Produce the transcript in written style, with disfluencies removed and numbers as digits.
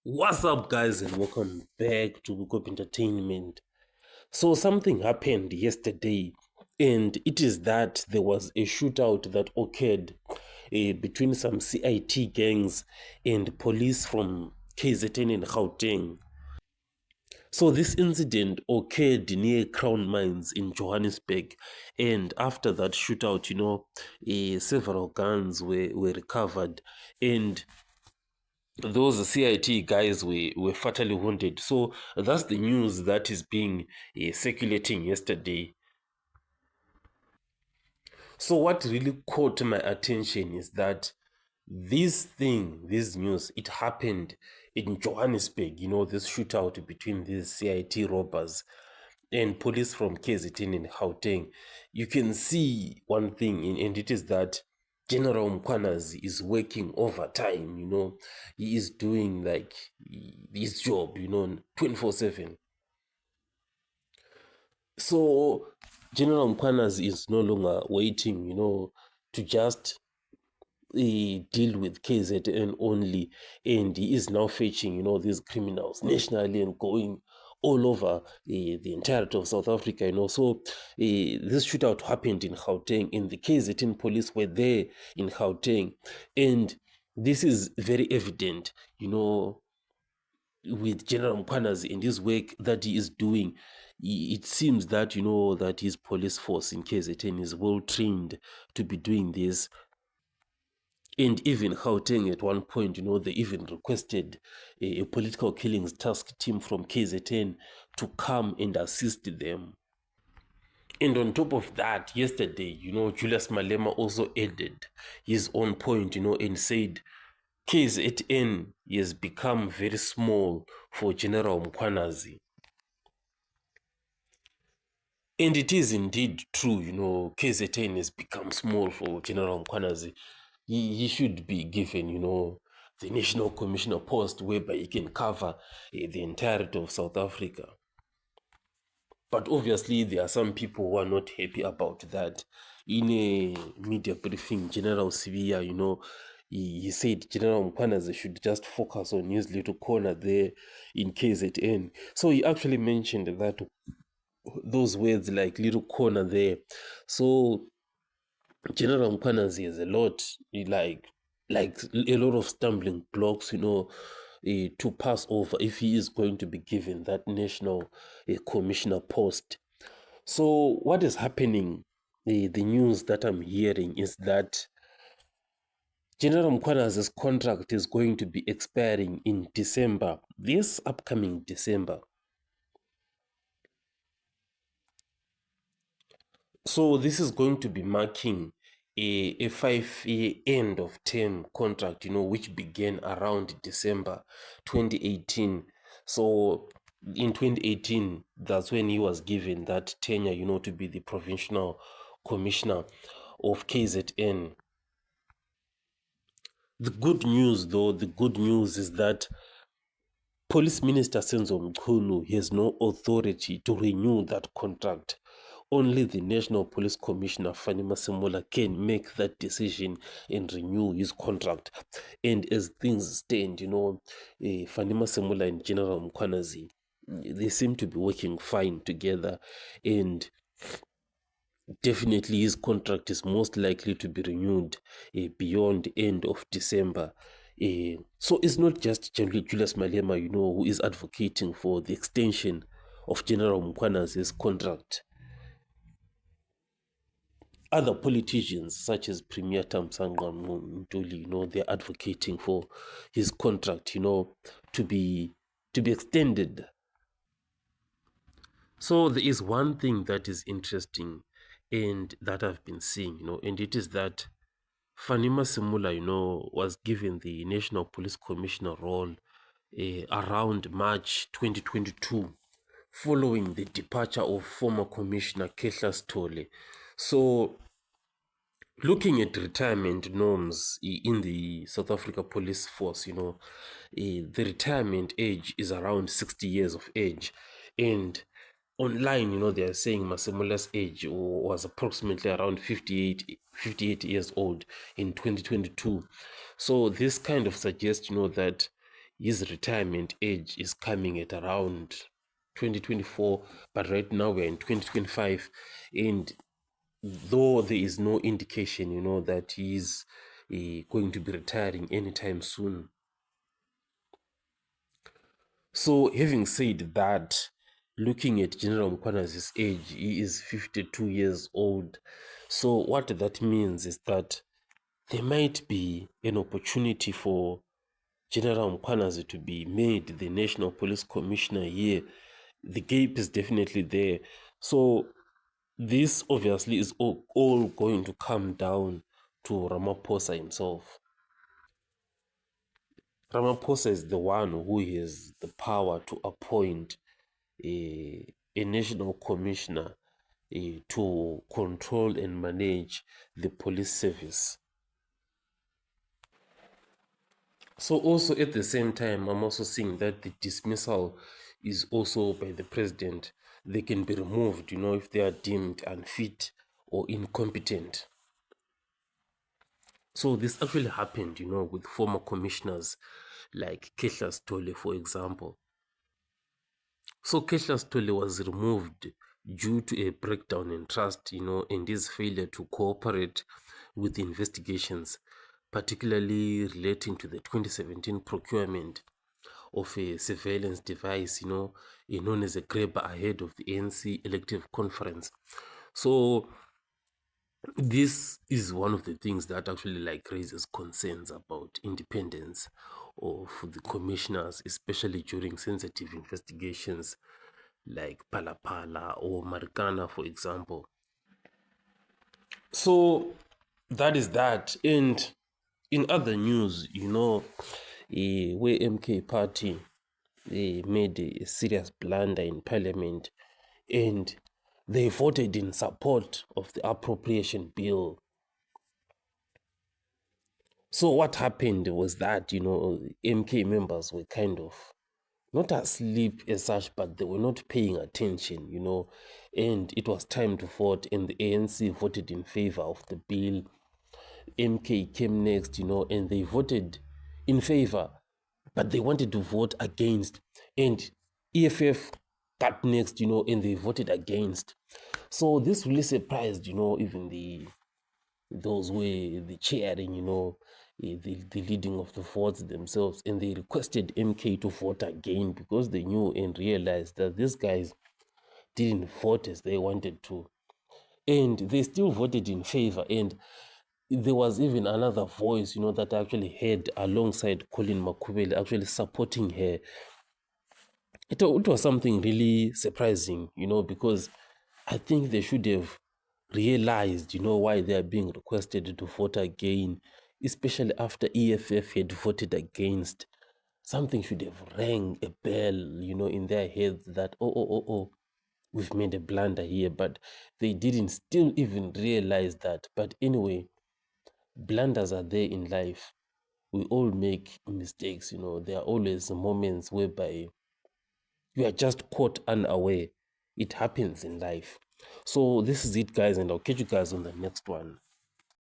What's up, guys, and welcome back to Wake Up Entertainment. So, something happened yesterday, and it is that there was a shootout that occurred between some CIT gangs and police from KZN in Gauteng. So, this incident occurred near Crown Mines in Johannesburg, and after that shootout, several guns were recovered, and those CIT guys were fatally wounded. So that's the news that is being circulating yesterday. So what really caught my attention is that this news, it happened in Johannesburg, this shootout between these CIT robbers and police from KZN in Gauteng. You can see one thing, and it is that General Mkhwanazi is working overtime, he is doing like his job, 24/7. So General Mkhwanazi is no longer waiting, to just deal with KZN only, and he is now fetching, these criminals nationally and going all over the entirety of South Africa, So this shootout happened in Gauteng, and the KZN police were there in Gauteng, and this is very evident, with General Mkhwanazi and his work that he is doing. It seems that, that his police force in KZN is well trained to be doing this. And even Gauteng at one point, they even requested a political killings task team from KZN to come and assist them. And on top of that, yesterday, Julius Malema also added his own point, and said KZN has become very small for General Mkhwanazi. And it is indeed true, KZN has become small for General Mkhwanazi. He should be given, the National Commissioner post whereby he can cover the entirety of South Africa. But obviously, there are some people who are not happy about that. In a media briefing, General Sivia, he said General Mkhwanazi should just focus on his little corner there in KZN. So he actually mentioned that those words like little corner there. So General Mkhwanazi has a lot, like a lot of stumbling blocks, to pass over if he is going to be given that national commissioner post. So what is happening? The news that I'm hearing is that General Mkhwanazi's contract is going to be expiring in December, this upcoming December. So this is going to be marking a 5-year end of term contract, which began around December 2018. So in 2018, that's when he was given that tenure, to be the provincial commissioner of KZN. The good news is that Police Minister Senzo Mchunu has no authority to renew that contract. Only the National Police Commissioner Fanny Masemola can make that decision and renew his contract. And as things stand, Fanny Masemola and General Mkhwanazi, they seem to be working fine together, and definitely his contract is most likely to be renewed beyond the end of December. So it's not just generally Julius Malema, who is advocating for the extension of General Mkhwanazi's contract. Other politicians, such as Premier Tamsangwa Ntuli, they're advocating for his contract, to be extended. So there is one thing that is interesting and that I've been seeing, and it is that Fanny Masemola, was given the National Police Commissioner role around March 2022, following the departure of former Commissioner Kehla Stole. So, looking at retirement norms in the South Africa Police Force, the retirement age is around 60 years of age, and online, they are saying Masemola's age was approximately around 58 years old in 2022. So this kind of suggests, that his retirement age is coming at around 2024, but right now we're in 2025, and though there is no indication, that he's going to be retiring anytime soon. So, having said that, looking at General Mkhwanazi's age, he is 52 years old. So, what that means is that there might be an opportunity for General Mkhwanazi to be made the National Police Commissioner here. The gap is definitely there. So, this obviously is all going to come down to Ramaphosa himself. Ramaphosa is the one who has the power to appoint a national commissioner to control and manage the police service. So also at the same time, I'm also seeing that the dismissal is also by the president. They can be removed, if they are deemed unfit or incompetent. So this actually happened, with former commissioners like Kehla Stole, for example. So Kehla Stole was removed due to a breakdown in trust, and his failure to cooperate with investigations, particularly relating to the 2017 procurement of a surveillance device, known as a grabber ahead of the ANC elective conference. So this is one of the things that actually raises concerns about independence of the commissioners, especially during sensitive investigations like Palapala or Marikana, for example. So that is that. And in other news, where MK party made a serious blunder in parliament, and they voted in support of the appropriation bill. So what happened was that, MK members were kind of not asleep as such, but they were not paying attention, and it was time to vote, and the ANC voted in favor of the bill. MK came next, and they voted in favor, but they wanted to vote against, and EFF got next, and they voted against. So this really surprised, even those were the chairing, the leading of the votes themselves, and they requested MK to vote again because they knew and realized that these guys didn't vote as they wanted to, and they still voted in favor. And there was even another voice, that I actually heard alongside Colin Makhubele actually supporting her. It was something really surprising, because I think they should have realized, why they are being requested to vote again, especially after EFF had voted against. Something should have rang a bell, in their heads that, oh, we've made a blunder here, but they didn't still even realize that. But anyway, blunders are there in life. We all make mistakes, there are always moments whereby you are just caught unaware. It happens in life. So this is it, guys, and I'll catch you guys on the next one.